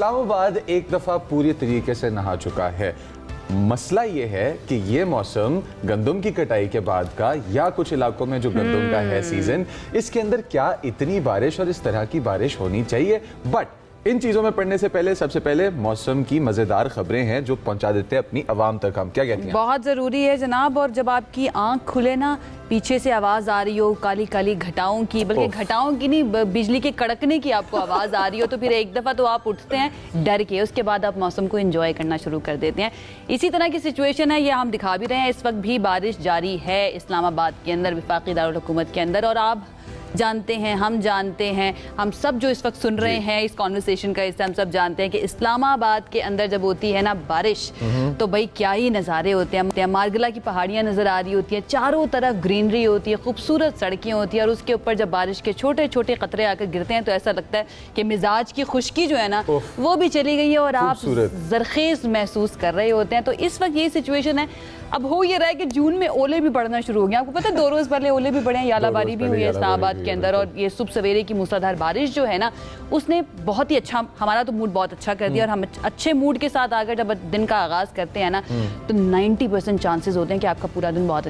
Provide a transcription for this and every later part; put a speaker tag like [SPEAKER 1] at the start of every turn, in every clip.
[SPEAKER 1] इस्लामाबाद एक दफ़ा पूरी तरीके से नहा चुका है। मसला ये है कि ये मौसम गंदम की कटाई के बाद का या कुछ इलाकों में जो गंदम का है सीजन, इसके अंदर क्या इतनी बारिश और इस तरह की बारिश होनी चाहिए। बट इन चीज़ों में पढ़ने से पहले सबसे पहले मौसम की मज़ेदार खबरें हैं जो पहुंचा देते हैं अपनी आवाम तक। हम क्या कहते हैं,
[SPEAKER 2] बहुत ज़रूरी है जनाब। और जब आपकी आंख खुले ना, पीछे से आवाज़ आ रही हो काली काली घटाओं की, बल्कि घटाओं की नहीं, बिजली के कड़कने की आपको आवाज़ आ रही हो, तो फिर एक दफ़ा तो आप उठते हैं डर के, उसके बाद आप मौसम को एंजॉय करना शुरू कर देते हैं। इसी तरह की सिचुएशन है, ये हम दिखा भी रहे हैं। इस वक्त भी बारिश जारी है इस्लामाबाद के अंदर, वफाकी दारुल हुकूमत के अंदर। और आप जानते हैं, हम जानते हैं, हम सब जो इस वक्त सुन रहे हैं इस कॉन्वर्सेशन का हिस्सा, हम सब जानते हैं कि इस्लामाबाद के अंदर जब होती है ना बारिश, तो भाई क्या ही नज़ारे होते हैं। मारगला की पहाड़ियाँ नज़र आ रही होती हैं, चारों तरफ ग्रीनरी होती है, खूबसूरत सड़कें होती हैं, और उसके ऊपर जब बारिश के छोटे छोटे कतरे आकर गिरते हैं तो ऐसा लगता है कि मिजाज की खुश्की जो है ना वो भी चली गई है और आप जरखेज महसूस कर रहे होते हैं। तो इस वक्त ये सिचुएशन है। अब हो ये रहा है कि जून में ओले भी पड़ना शुरू हो गए। आपको पता है 2 रोज़ पहले ओले भी पड़े हैं, यालाबारी भी हुई है इस्लामाबाद के अंदर। और ये सुबह सवेरे की मूसलाधार बारिश जो है ना, उसने बहुत ही अच्छा, हमारा तो मूड बहुत अच्छा कर दिया। और हम अच्छे मूड के साथ आकर जब दिन का आगाज करते हैं ना, तो 90% चांसेस होते हैं कि आपका पूरा दिन बहुत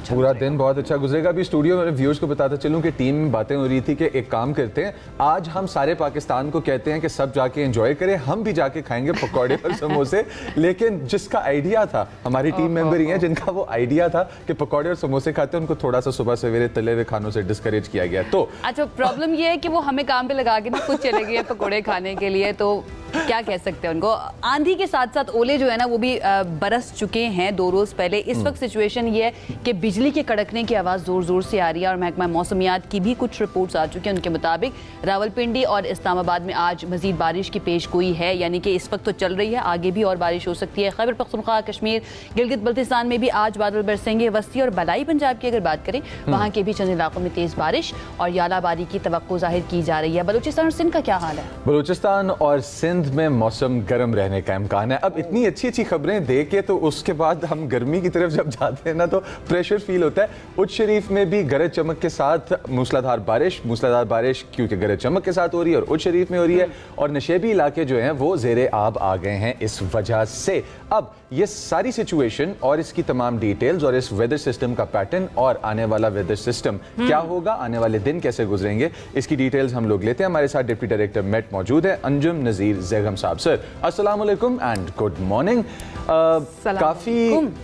[SPEAKER 2] अच्छा
[SPEAKER 1] गुजरेगा। अभी स्टूडियो में व्यूअर्स को बताता चलूं कि टीम में बातें हो रही थी कि एक काम करते हैं, आज हम सारे पाकिस्तान को कहते हैं कि सब जाके एंजॉय करें, हम भी जाके खाएंगे पकौड़े और समोसे। लेकिन जिसका आइडिया था, हमारी टीम मेंबर ही हैं जिनका वो आइडिया था कि पकौड़े और समोसे खाते हैं, उनको थोड़ा सा सुबह सवेरे तले हुए खानों से डिस्करेज किया गया। तो
[SPEAKER 2] अच्छा, प्रॉब्लम ये है कि वो हमें काम पे लगा के ना खुद चले गए पकौड़े खाने के लिए, तो क्या कह सकते हैं उनको। आंधी के साथ साथ ओले जो है ना वो भी बरस चुके हैं 2 रोज पहले। इस वक्त सिचुएशन ये है कि बिजली के कड़कने की आवाज़ ज़ोर ज़ोर से आ रही है। और महकमा मौसमियात की भी कुछ रिपोर्ट्स आ चुकी हैं, उनके मुताबिक रावलपिंडी और इस्लामाबाद में आज मजीद बारिश की पेशगोई है, यानी कि इस वक्त तो चल रही है, आगे भी और बारिश हो सकती है। खैबर पख्तूनख्वा, कश्मीर, गिलगित बल्तिस्तान में भी आज बादल बरसेंगे। वस्ती और बलाई पंजाब की अगर बात करें, वहाँ के भी चंद इलाकों में तेज़ बारिश और यालाबारी की तवक्को जाहिर की जा रही है। बलूचिस्तान और सिंध का क्या हाल है?
[SPEAKER 1] बलूचिस्तान और सिंध में मौसम गर्म रहने का इम्कान है। अब इतनी अच्छी अच्छी खबरें दे के तो उसके बाद हम गर्मी की तरफ जब जाते हैं ना तो प्रेशर फील होता है। उच्च शरीफ में भी गरज चमक के साथ मूसलाधार बारिश क्योंकि गरज चमक के साथ हो रही है और उच्च शरीफ में हो रही है, और नशेबी इलाके जो हैं वो ज़ेरे आब आ गए हैं इस वजह से। अब ये सारी सिचुएशन और इसकी तमाम डिटेल्स और इस वेदर सिस्टम का पैटर्न और आने वाला वेदर सिस्टम क्या होगा, आने वाले दिन कैसे गुजरेंगे, इसकी डिटेल्स हम लोग लेते हैं। हमारे साथ डिप्टी डायरेक्टर मेट मौजूद है, अंजुम नज़ीर ज़ैगम साहब। सर अस्सलाम वालेकुम एंड गुड मॉर्निंग।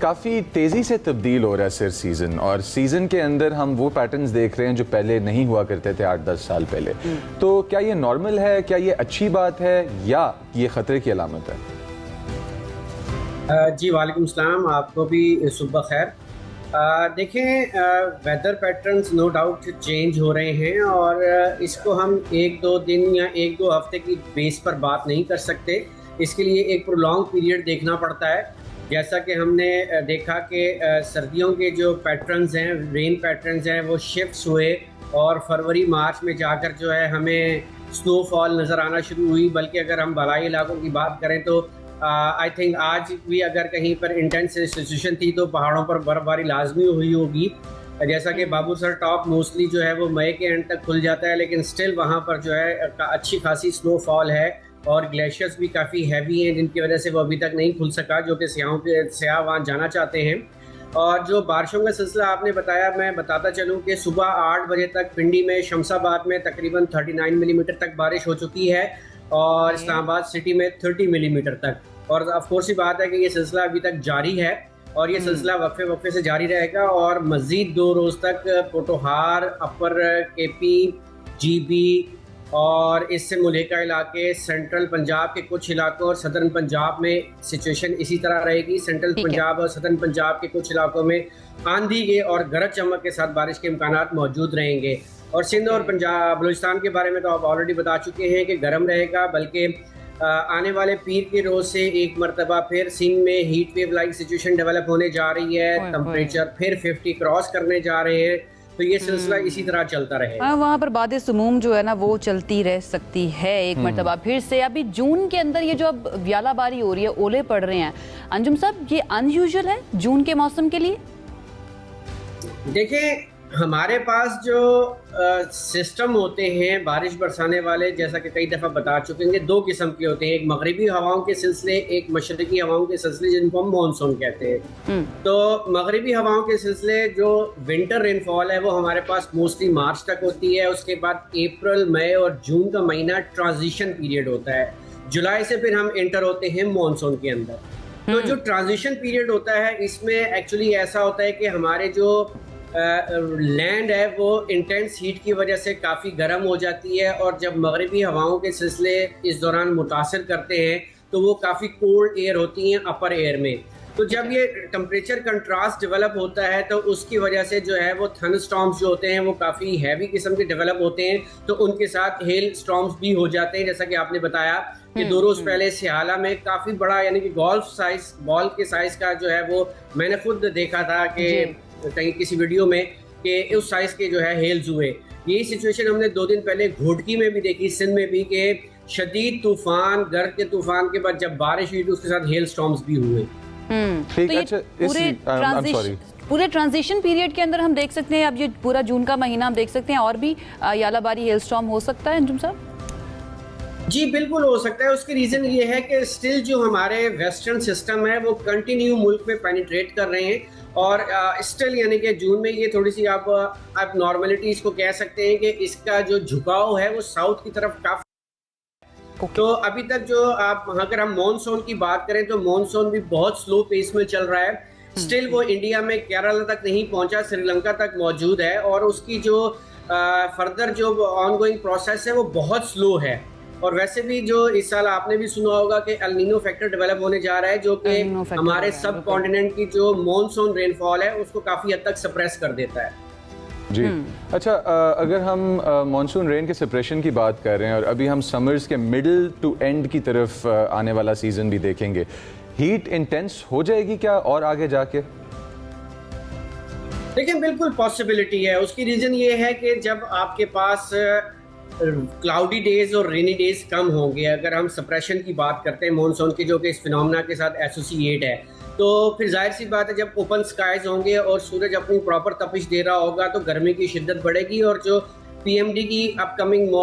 [SPEAKER 1] काफ़ी तेज़ी से तब्दील हो रहा है सर सीज़न, और सीज़न के अंदर हम वो पैटर्न्स देख रहे हैं जो पहले नहीं हुआ करते थे 8-10 साल पहले। तो क्या ये नॉर्मल है, क्या ये अच्छी बात है या ये ख़तरे की अलामत है?
[SPEAKER 3] जी वालेकुम सलाम, आपको भी सुबह खैर। देखें, weather patterns no doubt change हो रहे हैं और इसको हम 1-2 दिन या 1-2 हफ्ते की बेस पर बात नहीं कर सकते। इसके लिए एक प्रोलॉन्ग पीरियड देखना पड़ता है। जैसा कि हमने देखा कि सर्दियों के जो पैटर्न्स हैं, रेन पैटर्न्स हैं, वो शिफ्ट्स हुए और फरवरी मार्च में जाकर जो है हमें स्नोफॉल नज़र आना शुरू हुई। बल्कि अगर हम बलाई इलाकों की बात करें तो आई थिंक आज भी अगर कहीं पर इंटेंस सिचुएशन थी तो पहाड़ों पर बर्फबारी लाजमी हुई होगी। जैसा कि बाबूसर टॉप मोस्टली जो है वो मई के एंड तक खुल जाता है, लेकिन स्टिल वहाँ पर जो है अच्छी खासी स्नोफॉल है और ग्लेशियर्स भी काफ़ी हैवी हैं, जिनकी वजह से वो अभी तक नहीं खुल सका, जो कि सयाह वहाँ जाना चाहते हैं। और जो बारिशों का सिलसिला आपने बताया, मैं बताता चलूँ कि सुबह 8 बजे तक पिंडी में, शमशाबाद में तकरीबन 39 मिलीमीटर तक बारिश हो चुकी है और इस्लामाबाद सिटी में 30 मिलीमीटर तक। और ऑफकोर्स ही बात है कि ये सिलसिला अभी तक जारी है और ये सिलसिला वक्फे से जारी रहेगा और मज़ीद 2 रोज़ तक पोटोहार, अपर केपी, जीबी और इससे मुल्हिका इलाके, सेंट्रल पंजाब के कुछ इलाकों और सदर्न पंजाब में सिचुएशन इसी तरह रहेगी। सेंट्रल पंजाब और सदर्न पंजाब के कुछ इलाकों में आंधी के और गरज चमक के साथ बारिश के इम्कानात मौजूद रहेंगे। और सिंध और पंजाब बलूचिस्तान के बारे में तो आप ऑलरेडी बता चुके हैं कि गर्म रहेगा, बल्कि आने वाले पीर के रोज़ से एक मरतबा फिर सिंध में heat wave like situation develop होने जा रही है। टेम्परेचर फिर 50 क्रॉस करने जा रहे हैं, तो ये सिलसिला इसी तरह चलता रहेगा।
[SPEAKER 2] वहाँ पर बादे सुमूम जो है ना वो चलती रह सकती है एक मरतबा फिर से। अभी जून के अंदर ये जो अब व्यालाबारी हो रही है, ओले पड़ रहे हैं, अंजुम साहब ये अनयूजुअल है जून के मौसम के लिए?
[SPEAKER 3] देखें, हमारे पास जो सिस्टम होते हैं बारिश बरसाने वाले, जैसा कि कई दफ़ा बता चुके हैं, दो किस्म के होते हैं। एक मगरिबी हवाओं के सिलसिले, एक मशरकी हवाओं के सिलसिले, जिनको हम मानसून कहते हैं। तो मगरिबी हवाओं के सिलसिले जो विंटर रेनफॉल है वो हमारे पास मोस्टली मार्च तक होती है। उसके बाद अप्रैल, मई और जून का महीना ट्रांजिशन पीरियड होता है। जुलाई से फिर हम एंटर होते हैं मानसून के अंदर। तो जो ट्रांजिशन पीरियड होता है इसमें एक्चुअली ऐसा होता है कि हमारे जो लैंड है वो इंटेंस हीट की वजह से काफ़ी गर्म हो जाती है, और जब मगरिबी हवाओं के सिलसिले इस दौरान मुतासर करते हैं तो वो काफ़ी कोल्ड एयर होती हैं अपर एयर में। तो जब ये टेम्परेचर कंट्रास्ट डेवलप होता है तो उसकी वजह से जो है वो थंडर स्टॉर्म्स जो होते हैं वो काफ़ी हैवी किस्म के डेवलप होते हैं। तो उनके साथ हेल स्टॉर्म्स भी हो जाते हैं, जैसा कि आपने बताया कि 2 रोज़ पहले सियाला में काफ़ी बड़ा, यानी कि गोल्फ साइज बॉल के साइज का जो है वो मैंने खुद देखा था कि कहीं किसी वीडियो में कि उस साइज के जो है हेल्स हुए। यही सिचुएशन हमने 2 दिन पहले घोटकी में भी देखी, सिंध में भी, कि शदीद तूफान, गर्द के तूफान के बाद जब बारिश हुई तो उसके साथ हेल स्टॉर्म्स भी हुए।
[SPEAKER 2] तो ये पूरे ट्रांजिशन पीरियड के अंदर हम देख सकते हैं, अब ये पूरा जून का महीना हम देख सकते हैं और भी यालाबारी हेल स्टॉर्म हो सकता है अंजुम साहब?
[SPEAKER 3] जी बिल्कुल हो सकता है। उसकी रीज़न ये है कि स्टिल जो हमारे वेस्टर्न सिस्टम है वो कंटिन्यू मुल्क में पेनिट्रेट कर रहे हैं, और स्टिल यानी कि जून में ये थोड़ी सी आप नॉर्मलिटी इसको कह सकते हैं कि इसका जो झुकाव है वो साउथ की तरफ काफी। तो अभी तक जो अगर हम मॉनसून की बात करें तो मॉनसून भी बहुत स्लो पेस में चल रहा है। स्टिल वो इंडिया में केरला तक नहीं पहुंचा, श्रीलंका तक मौजूद है, और उसकी जो फर्दर जो ऑनगोइंग प्रोसेस है वो बहुत स्लो है। और वैसे भी जो इस साल आपने भी सुना होगा कि एल नीनो फैक्टर डेवलप होने जा रहा है, जो कि हमारे सब कॉन्टिनेंट की जो मॉनसून रेनफॉल है उसको काफी हद तक सप्रेस कर देता है।
[SPEAKER 1] जी अच्छा, अगर हम मॉनसून रेन के सप्रेशन की बात कर रहे हैं और अभी हम समर्स के मिडिल टू एंड की तरफ आने वाला सीजन भी देखेंगे, हीट इंटेंस हो जाएगी क्या और आगे जाके?
[SPEAKER 3] लेकिन बिल्कुल पॉसिबिलिटी है। उसकी रीजन ये है कि जब आपके पास क्लाउडी डेज और रेनी डेज कम होंगे, अगर हम सप्रेशन की बात करते हैं मॉनसून की, जो कि इस फिनोमेना के साथ एसोसिएट है, तो फिर जाहिर सी बात है जब ओपन स्काइज होंगे और सूरज अपनी प्रॉपर तपिश दे रहा होगा तो गर्मी की शिद्दत बढ़ेगी। और जो पीएमडी की अपकमिंग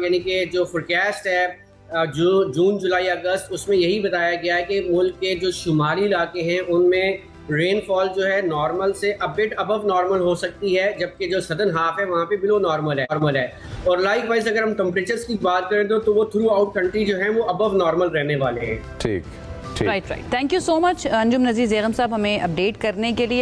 [SPEAKER 3] यानी कि जो फोरकास्ट है जो जून जुलाई अगस्त, उसमें यही बताया गया है कि मुल्क के जो शुमाली इलाके हैं उनमें रेनफॉल जो है नॉर्मल से अ बिट अबव नॉर्मल हो सकती है, जबकि जो सदर्न हाफ है वहाँ पे बिलो नॉर्मल है। और लाइक वाइज अगर हम टेम्परेचर्स की बात करें तो वो थ्रू आउट कंट्री जो है वो अबव नॉर्मल रहने वाले हैं।
[SPEAKER 1] ठीक।
[SPEAKER 2] Right. Thank you so much Anjum Nazir Zaigham साहब हमें अपडेट करने के लिए।